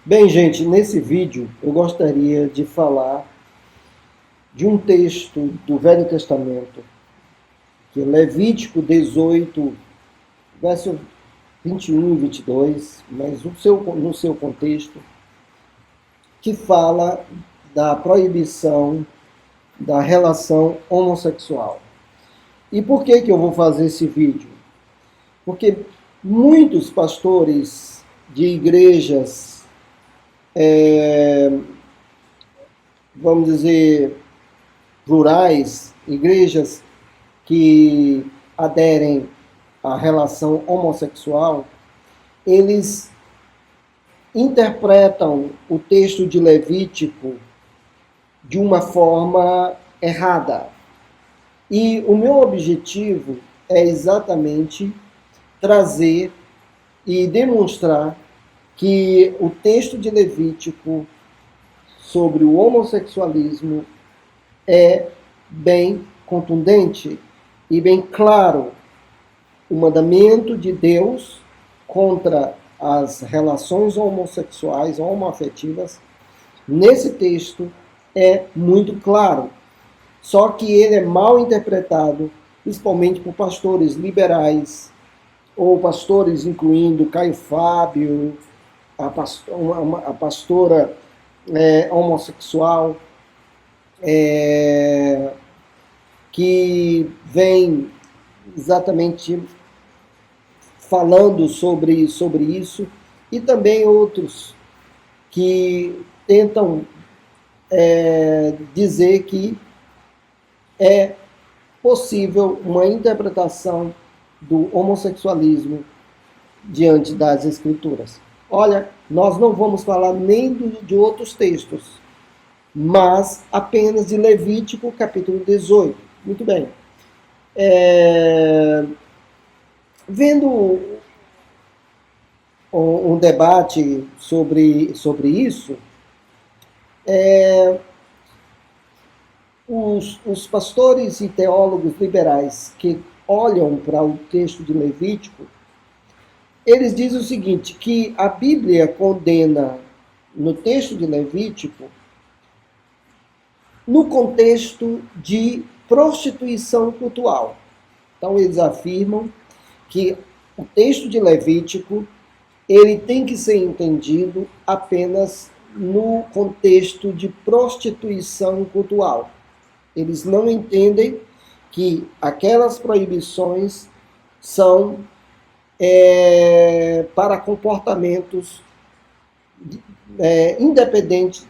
Bem, gente, nesse vídeo eu gostaria de falar de um texto do Velho Testamento, que é Levítico 18, verso 21 e 22, mas no seu contexto, que fala da proibição da relação homossexual. E por que eu vou fazer esse vídeo? Porque muitos pastores de igrejas, vamos dizer, rurais, igrejas que aderem à relação homossexual, eles interpretam o texto de Levítico de uma forma errada. E o meu objetivo é exatamente trazer e demonstrar que o texto de Levítico sobre o homossexualismo é bem contundente e bem claro. O mandamento de Deus contra as relações homossexuais, homoafetivas, nesse texto é muito claro. Só que ele é mal interpretado, principalmente por pastores liberais, ou pastores incluindo Caio Fábio, a pastora homossexual, que vem exatamente falando sobre isso, e também outros que tentam dizer que é possível uma interpretação do homossexualismo diante das Escrituras. Olha, nós não vamos falar nem de outros textos, mas apenas de Levítico, capítulo 18. Muito bem. Vendo um debate sobre isso, os pastores e teólogos liberais que olham para o texto de Levítico, eles dizem o seguinte, que a Bíblia condena no texto de Levítico no contexto de prostituição cultural. Então eles afirmam que o texto de Levítico ele tem que ser entendido apenas no contexto de prostituição cultural. Eles não entendem que aquelas proibições são para comportamentos independentes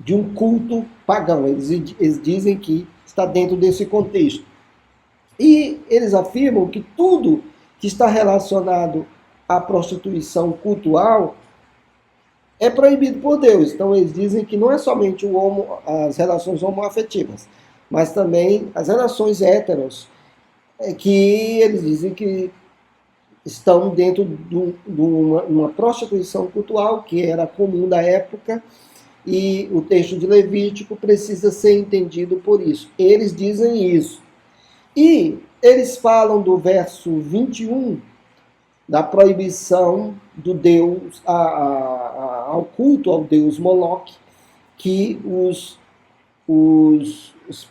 de um culto pagão. Eles dizem que está dentro desse contexto. E eles afirmam que tudo que está relacionado à prostituição cultural é proibido por Deus. Então eles dizem que não é somente as relações homoafetivas, mas também as relações héteros, que eles dizem que estão dentro de uma prostituição cultural que era comum da época, e o texto de Levítico precisa ser entendido por isso. Eles dizem isso. E eles falam do verso 21, da proibição do Deus, ao culto ao Deus Moloque, que os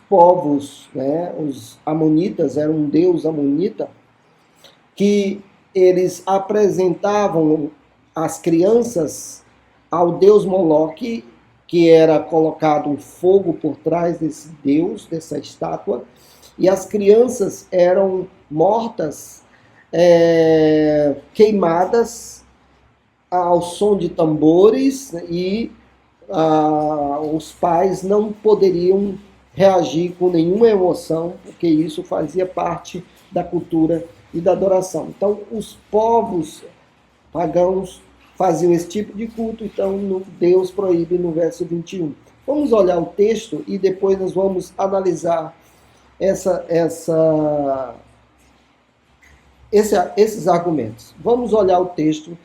povos, os amonitas, era um deus amonita, que eles apresentavam as crianças ao deus Moloque, que era colocado um fogo por trás desse deus, dessa estátua, e as crianças eram mortas, queimadas ao som de tambores, e os pais não poderiam reagir com nenhuma emoção, porque isso fazia parte da cultura e da adoração. Então, os povos pagãos faziam esse tipo de culto, então Deus proíbe no verso 21. Vamos olhar o texto e depois nós vamos analisar esses argumentos. Vamos olhar o texto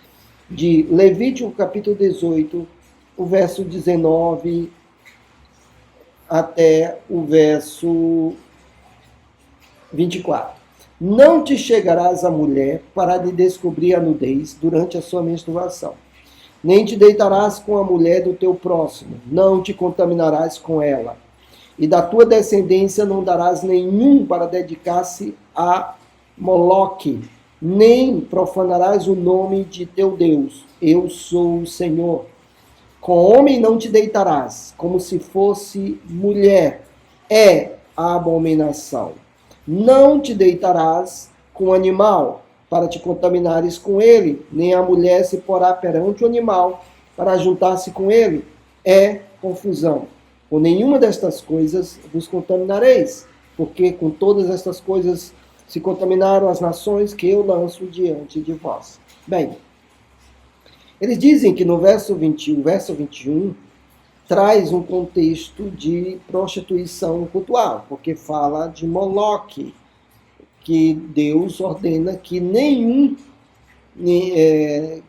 de Levítico capítulo 18, o verso 19 até o verso 24. Não te chegarás à mulher para lhe descobrir a nudez durante a sua menstruação. Nem te deitarás com a mulher do teu próximo. Não te contaminarás com ela. E da tua descendência não darás nenhum para dedicar-se a Moloque, nem profanarás o nome de teu Deus. Eu sou o Senhor. Com homem não te deitarás, como se fosse mulher. É a abominação. Não te deitarás com animal, para te contaminares com ele, nem a mulher se porá perante o animal, para juntar-se com ele. É confusão. Com nenhuma destas coisas vos contaminareis, porque com todas estas coisas se contaminaram as nações que eu lanço diante de vós. Bem, eles dizem que no verso 20, o verso 21 traz um contexto de prostituição cultural, porque fala de Moloque, que Deus ordena que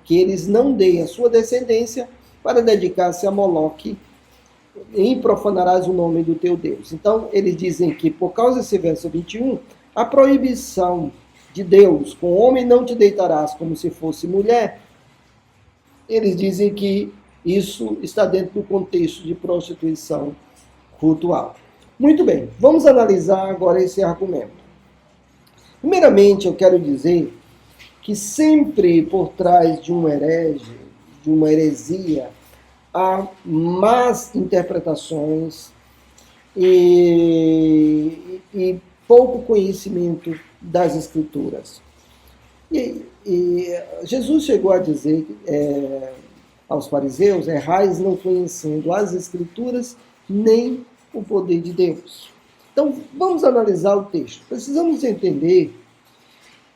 que eles não deem a sua descendência para dedicar-se a Moloque, e profanarás o nome do teu Deus. Então, eles dizem que, por causa desse verso 21, a proibição de Deus, com homem não te deitarás como se fosse mulher, eles dizem que isso está dentro do contexto de prostituição cultural. Muito bem, vamos analisar agora esse argumento. Primeiramente, eu quero dizer que sempre por trás de um herege, de uma heresia, há más interpretações e pouco conhecimento das Escrituras. E Jesus chegou a dizer aos fariseus: errais não conhecendo as Escrituras nem o poder de Deus. Então, vamos analisar o texto. Precisamos entender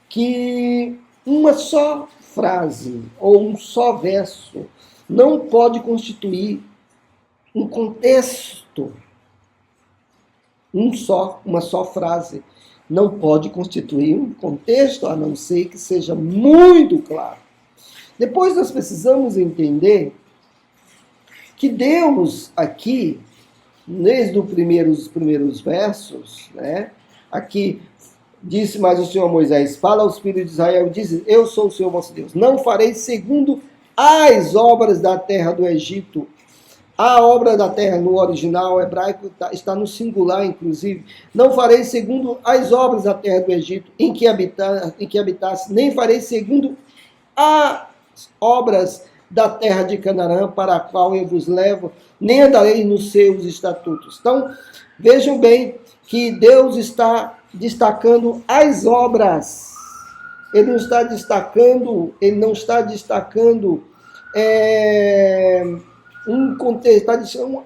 que uma só frase ou um só verso não pode constituir um contexto. Uma só frase não pode constituir um contexto, a não ser que seja muito claro. Depois nós precisamos entender que Deus aqui, desde os primeiros versos, né, aqui disse mais o Senhor a Moisés: fala aos filhos de Israel, diz: eu sou o Senhor vosso Deus, não farei segundo as obras da terra do Egito. A obra da terra no original hebraico está no singular, inclusive. Não farei segundo as obras da terra do Egito em que habitasse, nem farei segundo as obras da terra de Canaã, para a qual eu vos levo, nem andarei nos seus estatutos. Então, vejam bem que Deus está destacando as obras. Ele não está destacando um contexto, está dizendo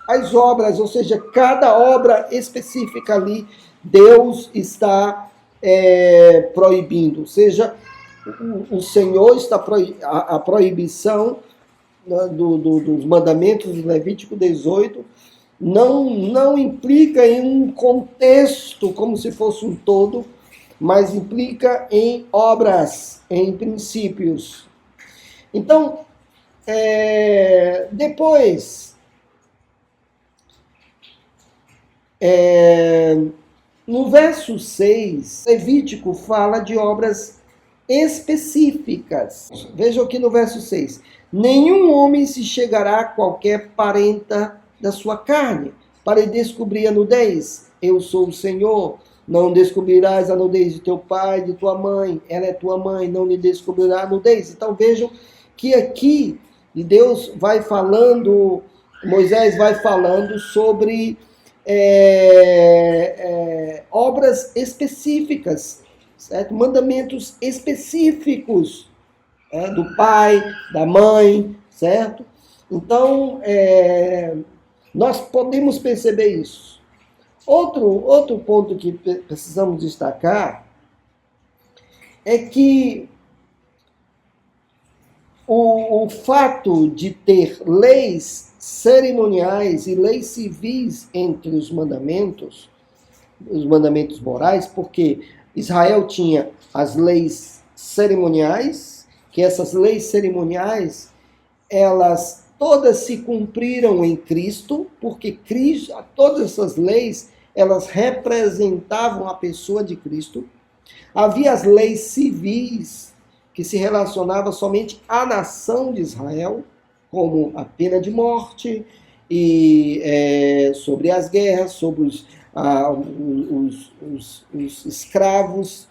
as obras, ou seja, cada obra específica ali, Deus está proibindo. Ou seja, o Senhor está a proibição dos mandamentos de Levítico 18 não implica em um contexto como se fosse um todo, mas implica em obras, em princípios. Então, depois, no verso 6, Levítico fala de obras específicas. Vejam aqui no verso 6. Nenhum homem se chegará a qualquer parenta da sua carne para descobrir a nudez. Eu sou o Senhor. Não descobrirás a nudez de teu pai, de tua mãe. Ela é tua mãe, não lhe descobrirá a nudez. Então vejam que aqui Deus vai falando, Moisés vai falando sobre obras específicas, certo? Mandamentos específicos do pai, da mãe, certo? Então, nós podemos perceber isso. Outro ponto que precisamos destacar é que o fato de ter leis cerimoniais e leis civis entre os mandamentos morais, porque Israel tinha as leis cerimoniais, que essas leis cerimoniais, elas todas se cumpriram em Cristo, porque Cristo, todas essas leis, elas representavam a pessoa de Cristo. Havia as leis civis, que se relacionavam somente à nação de Israel, como a pena de morte, e sobre as guerras, sobre os escravos,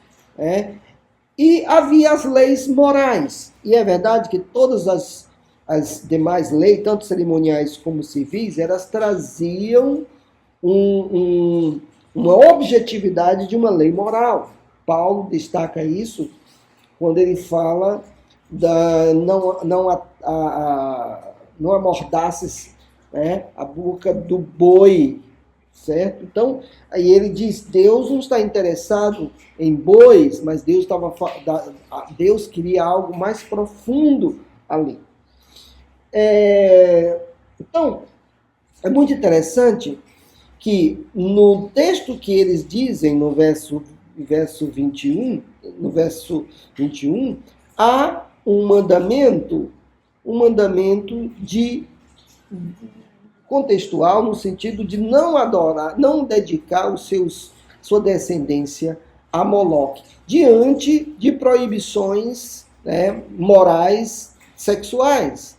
e havia as leis morais. E é verdade que todas as demais leis, tanto cerimoniais como civis, elas traziam uma objetividade de uma lei moral. Paulo destaca isso quando ele fala da não amordaces, a boca do boi, certo? Então, aí ele diz, Deus não está interessado em bois, mas Deus queria algo mais profundo ali. Então, é muito interessante que no texto que eles dizem, no verso 21, há um mandamento de contextual, no sentido de não adorar, não dedicar sua descendência a Moloque, diante de proibições, morais, sexuais.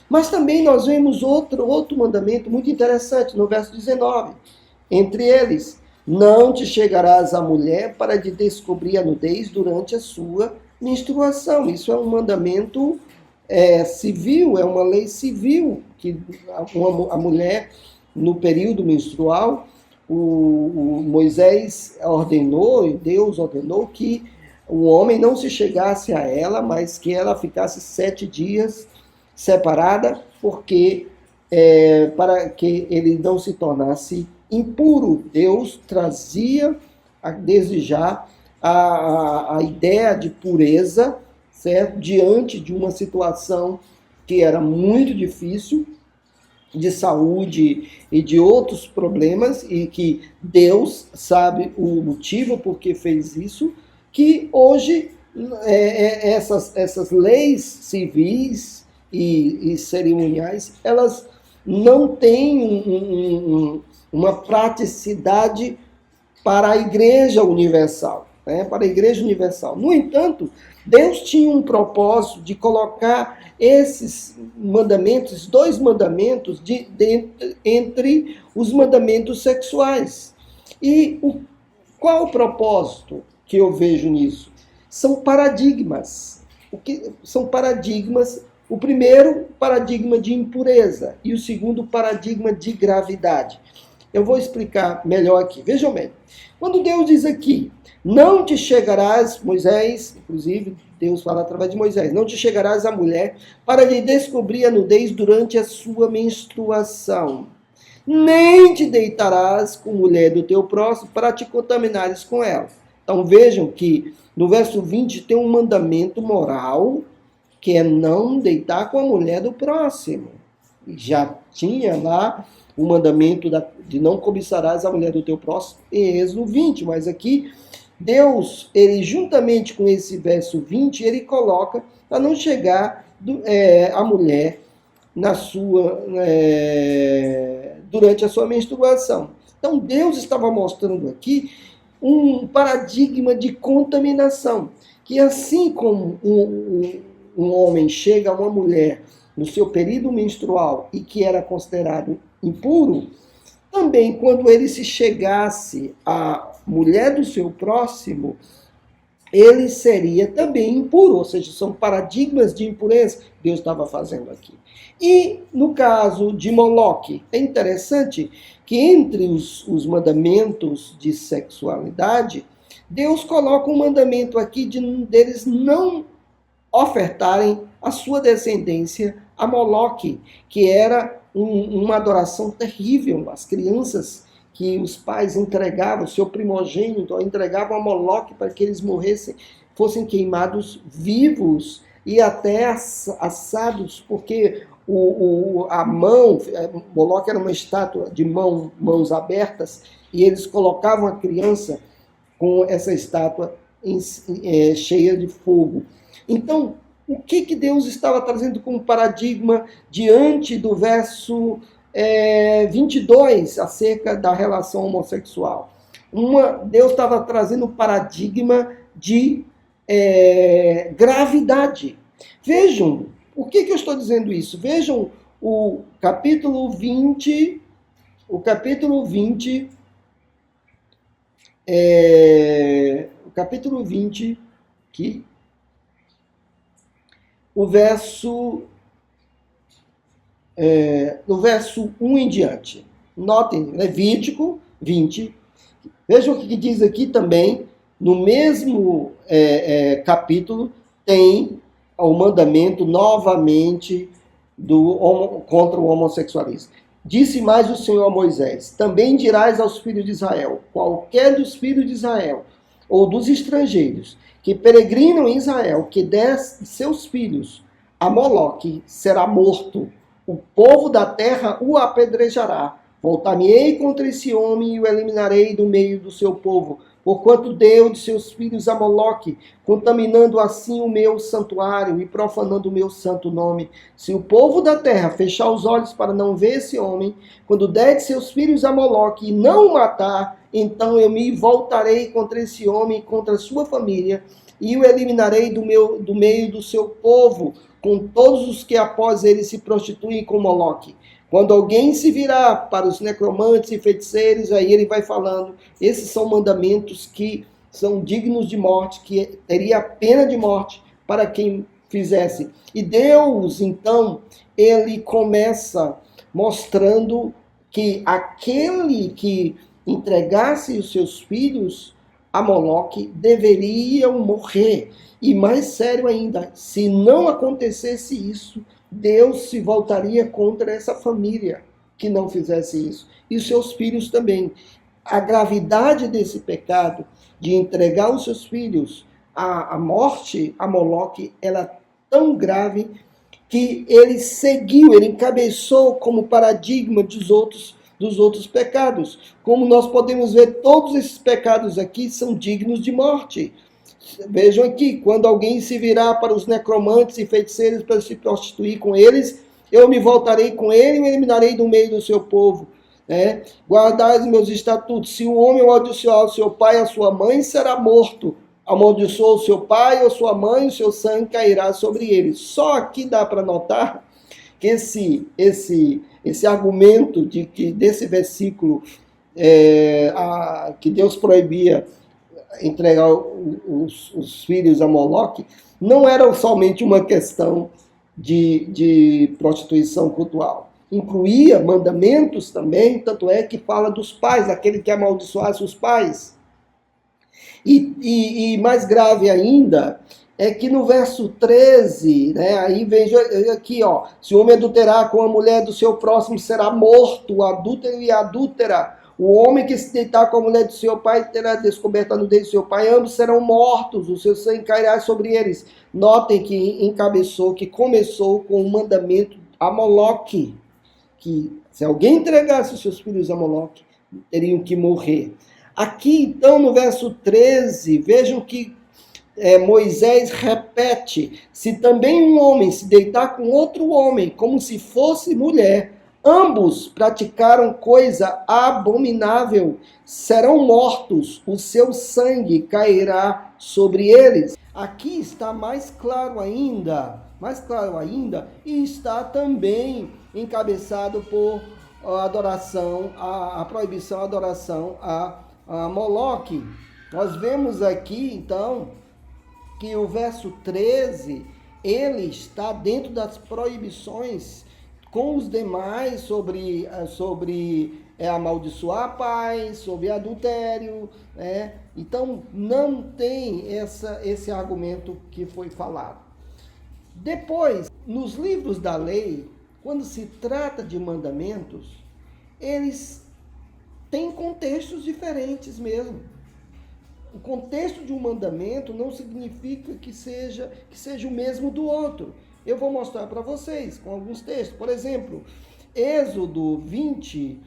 Mas também nós vemos outro mandamento muito interessante no verso 19. Entre eles, não te chegarás à mulher para te descobrir a nudez durante a sua menstruação. Isso é um mandamento civil, é uma lei civil, que a mulher, no período menstrual, o Moisés ordenou, e Deus ordenou que o homem não se chegasse a ela, mas que ela ficasse 7 dias separada, porque para que ele não se tornasse impuro. Deus trazia desde já a ideia de pureza, certo? Diante de uma situação que era muito difícil, de saúde e de outros problemas, e que Deus sabe o motivo por que fez isso, que hoje essas leis civis e cerimoniais, elas não têm uma praticidade para a Igreja Universal. Para a Igreja Universal. No entanto, Deus tinha um propósito de colocar esses mandamentos, 2 mandamentos, entre os mandamentos sexuais. E qual o propósito que eu vejo nisso? São paradigmas. São paradigmas. O primeiro, paradigma de impureza, e o segundo, paradigma de gravidade. Eu vou explicar melhor aqui. Vejam bem. Quando Deus diz aqui, não te chegarás, Moisés, inclusive Deus fala através de Moisés, não te chegarás à mulher para lhe descobrir a nudez durante a sua menstruação, nem te deitarás com mulher do teu próximo para te contaminares com ela. Então vejam que no verso 20 tem um mandamento moral, que é não deitar com a mulher do próximo. Já tinha lá o mandamento de não cobiçarás a mulher do teu próximo em Êxodo 20, mas aqui Deus, ele juntamente com esse verso 20, ele coloca para não chegar a mulher durante a sua menstruação. Então Deus estava mostrando aqui um paradigma de contaminação, que assim como um homem chega a uma mulher no seu período menstrual e que era considerado impuro, também quando ele se chegasse à mulher do seu próximo, ele seria também impuro, ou seja, são paradigmas de impureza que Deus estava fazendo aqui. E no caso de Moloque, é interessante que entre os mandamentos de sexualidade, Deus coloca um mandamento aqui deles não ofertarem a sua descendência a Moloque, que era uma adoração terrível. As crianças que os pais entregavam, seu primogênito, entregavam a Moloque para que eles morressem, fossem queimados vivos e até assados, porque a mão, Moloque era uma estátua de mãos abertas, e eles colocavam a criança com essa estátua cheia de fogo. Então, o que Deus estava trazendo como paradigma diante do verso 22, acerca da relação homossexual? Deus estava trazendo um paradigma de gravidade. Vejam, por que eu estou dizendo isso? Vejam o capítulo 20, o capítulo 20, que o verso, no verso 1 em diante. Notem, Levítico 20. Vejam o que diz aqui também, no mesmo capítulo, tem o mandamento novamente contra o homossexualismo. Disse mais o Senhor a Moisés: também dirás aos filhos de Israel: qualquer dos filhos de Israel ou dos estrangeiros que peregrinam em Israel, que der seus filhos a Moloque, será morto. O povo da terra o apedrejará. Voltar-me-ei contra esse homem e o eliminarei do meio do seu povo, porquanto deu de seus filhos a Moloque, contaminando assim o meu santuário e profanando o meu santo nome. Se o povo da terra fechar os olhos para não ver esse homem, quando der de seus filhos a Moloque e não o matar, então eu me voltarei contra esse homem e contra a sua família, e o eliminarei do meio do seu povo, com todos os que após ele se prostituem com Moloque. Quando alguém se virar para os necromantes e feiticeiros, aí ele vai falando, esses são mandamentos que são dignos de morte, que teria a pena de morte para quem fizesse. E Deus, então, ele começa mostrando que aquele que entregasse os seus filhos a Moloque deveriam morrer. E mais sério ainda, se não acontecesse isso, Deus se voltaria contra essa família que não fizesse isso. E seus filhos também. A gravidade desse pecado de entregar os seus filhos à morte, a Moloque, ela é tão grave que ele seguiu, ele encabeçou como paradigma dos outros pecados. Como nós podemos ver, todos esses pecados aqui são dignos de morte. Vejam aqui, quando alguém se virar para os necromantes e feiticeiros para se prostituir com eles, eu me voltarei com ele e o eliminarei do meio do seu povo. Guardai os meus estatutos. Se o homem amaldiçoar o seu pai e a sua mãe, será morto. Amaldiçoou o seu pai ou sua mãe, o seu sangue cairá sobre ele. Só aqui dá para notar que esse argumento desse versículo que Deus proibia entregar os filhos a Moloque, não era somente uma questão de prostituição cultural. Incluía mandamentos também, tanto é que fala dos pais, aquele que amaldiçoasse os pais. E mais grave ainda, é que no verso 13, aí vem aqui, se o homem adulterar com a mulher do seu próximo, será morto, o adúltero e a adúltera. O homem que se deitar com a mulher do seu pai terá descoberto a nudez do seu pai, ambos serão mortos, o seu sangue cairá sobre eles. Notem que começou com o mandamento a Moloque, que se alguém entregasse os seus filhos a Moloque, teriam que morrer. Aqui, então, no verso 13, vejam que Moisés repete, se também um homem se deitar com outro homem, como se fosse mulher, ambos praticaram coisa abominável, serão mortos, o seu sangue cairá sobre eles. Aqui está mais claro ainda, e está também encabeçado por a proibição da adoração a Moloque. Nós vemos aqui, então, que o verso 13, ele está dentro das proibições com os demais sobre amaldiçoar pais, sobre adultério, Então, não tem esse argumento que foi falado. Depois, nos livros da lei, quando se trata de mandamentos, eles têm contextos diferentes mesmo. O contexto de um mandamento não significa que seja o mesmo do outro. Eu vou mostrar para vocês com alguns textos. Por exemplo, Êxodo 20,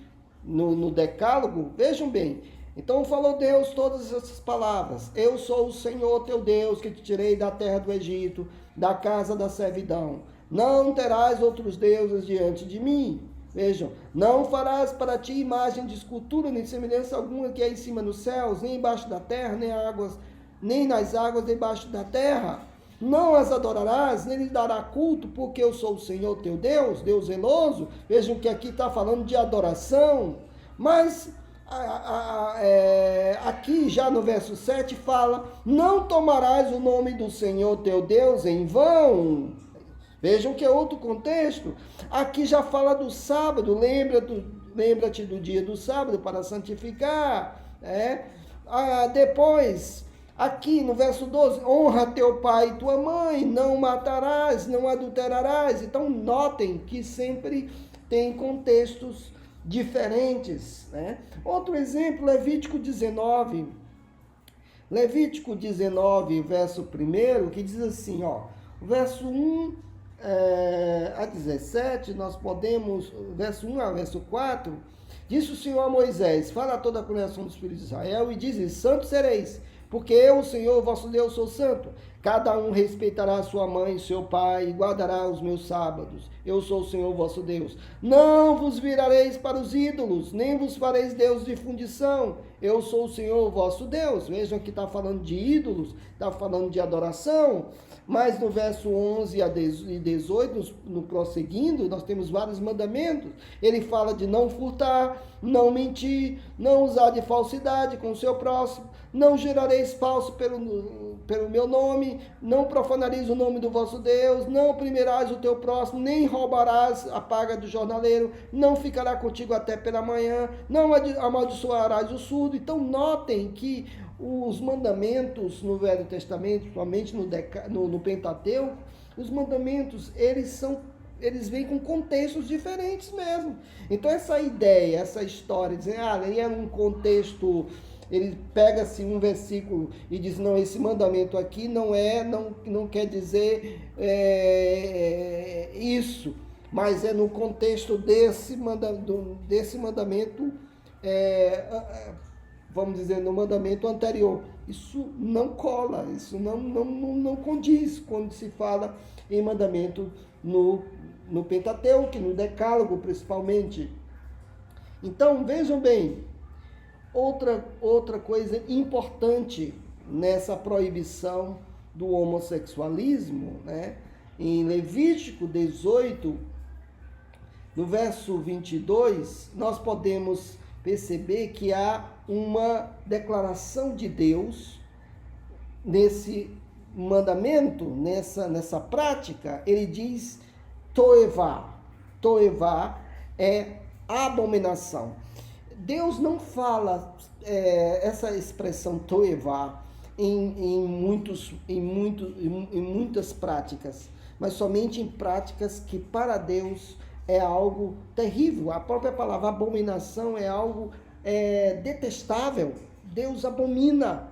no Decálogo, vejam bem. Então falou Deus todas essas palavras. Eu sou o Senhor teu Deus, que te tirei da terra do Egito, da casa da servidão. Não terás outros deuses diante de mim. Vejam, não farás para ti imagem de escultura, nem semelhança alguma que é em cima nos céus, nem embaixo da terra, nem nas águas debaixo da terra. Não as adorarás, nem lhes dará culto, porque eu sou o Senhor teu Deus, Deus zeloso. Vejam que aqui está falando de adoração, mas aqui já no verso 7 fala, não tomarás o nome do Senhor teu Deus em vão. Vejam que é outro contexto. Aqui já fala do sábado, lembra-te do dia do sábado para santificar. Depois, aqui no verso 12, honra teu pai e tua mãe, não matarás, não adulterarás. Então notem que sempre tem contextos diferentes. Outro exemplo, Levítico 19. Levítico 19, verso 1, que diz assim, verso 1 a 17, nós podemos, verso 1 a verso 4, disse o Senhor a Moisés, fala a toda a congregação dos filhos de Israel e diz, santos sereis, porque eu, o Senhor, vosso Deus, sou santo. Cada um respeitará sua mãe e seu pai, e guardará os meus sábados. Eu sou o Senhor, vosso Deus. Não vos virareis para os ídolos, nem vos fareis Deus de fundição. Eu sou o Senhor, vosso Deus. Vejam que está falando de ídolos, está falando de adoração. Mas no verso 11 e 18, no prosseguindo, nós temos vários mandamentos. Ele fala de não furtar, não mentir, não usar de falsidade com o seu próximo, não gerareis falso pelo meu nome, não profanareis o nome do vosso Deus, não oprimirás o teu próximo, nem roubarás a paga do jornaleiro, não ficará contigo até pela manhã, não amaldiçoarás o surdo. Então notem que os mandamentos no Velho Testamento, somente no Pentateuco, os mandamentos, eles vêm com contextos diferentes mesmo. Então essa ideia, essa história, dizer, ele é um contexto, ele pega-se um versículo e diz, não, esse mandamento aqui não quer dizer isso, mas é no contexto desse mandamento, vamos dizer, no mandamento anterior. Isso não cola, isso não condiz quando se fala em mandamento no Pentateuco, no Decálogo principalmente. Então, vejam bem, outra coisa importante nessa proibição do homossexualismo, em Levítico 18, no verso 22, nós podemos perceber que há uma declaração de Deus nesse mandamento, nessa prática. Ele diz toevá. Toevá é abominação. Deus não fala essa expressão toevá em muitas práticas, mas somente em práticas que para Deus é algo terrível. A própria palavra abominação é algo detestável. Deus abomina.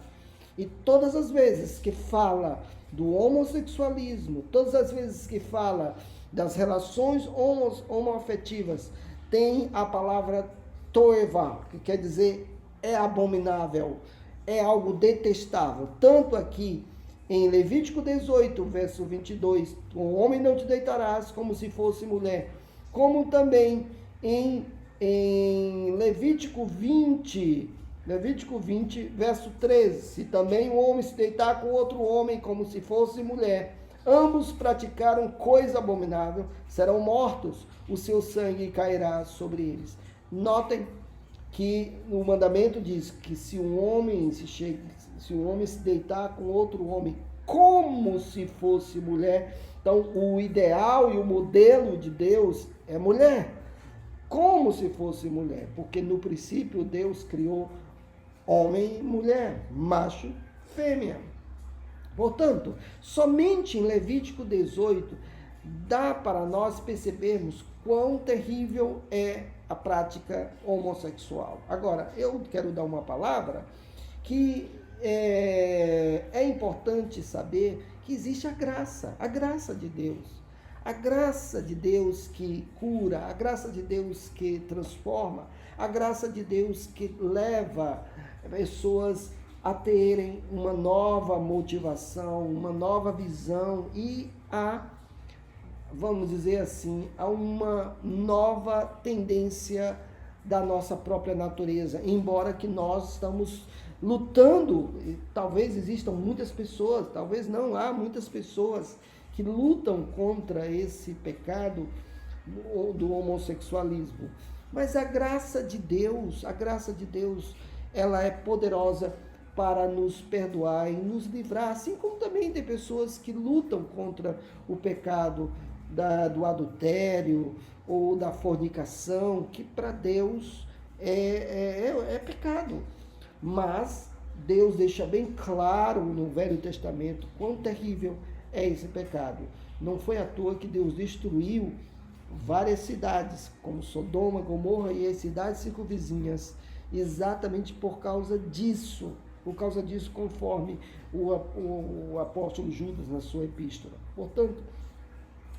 E todas as vezes que fala do homossexualismo, todas as vezes que fala das relações homoafetivas, tem a palavra toevá, que quer dizer é abominável, é algo detestável. Tanto aqui em Levítico 18, verso 22, o homem não te deitarás como se fosse mulher, como também em Levítico 20, verso 13, se também o homem se deitar com outro homem como se fosse mulher, ambos praticaram coisa abominável, serão mortos, o seu sangue cairá sobre eles. Notem que o mandamento diz que se um homem se deitar com outro homem como se fosse mulher, então o ideal e o modelo de Deus é mulher, como se fosse mulher, porque no princípio Deus criou homem e mulher, macho, fêmea. Portanto, somente em Levítico 18 dá para nós percebermos quão terrível é a prática homossexual. Agora, eu quero dar uma palavra que é importante saber que existe a graça de Deus. A graça de Deus que cura, a graça de Deus que transforma, a graça de Deus que leva pessoas a terem uma nova motivação, uma nova visão e a vamos dizer assim, a uma nova tendência da nossa própria natureza, embora que nós estamos lutando, e talvez existam muitas pessoas, talvez não, há muitas pessoas que lutam contra esse pecado do homossexualismo. Mas a graça de Deus, ela é poderosa para nos perdoar e nos livrar, assim como também tem pessoas que lutam contra o pecado do adultério ou da fornicação, que para Deus é pecado. Mas Deus deixa bem claro no Velho Testamento quão terrível é esse pecado. Não foi à toa que Deus destruiu várias cidades, como Sodoma, Gomorra e as cidades circunvizinhas, exatamente por causa disso, conforme o apóstolo Judas na sua epístola. Portanto,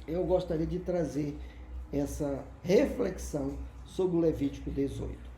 eu gostaria de trazer essa reflexão sobre o Levítico 18.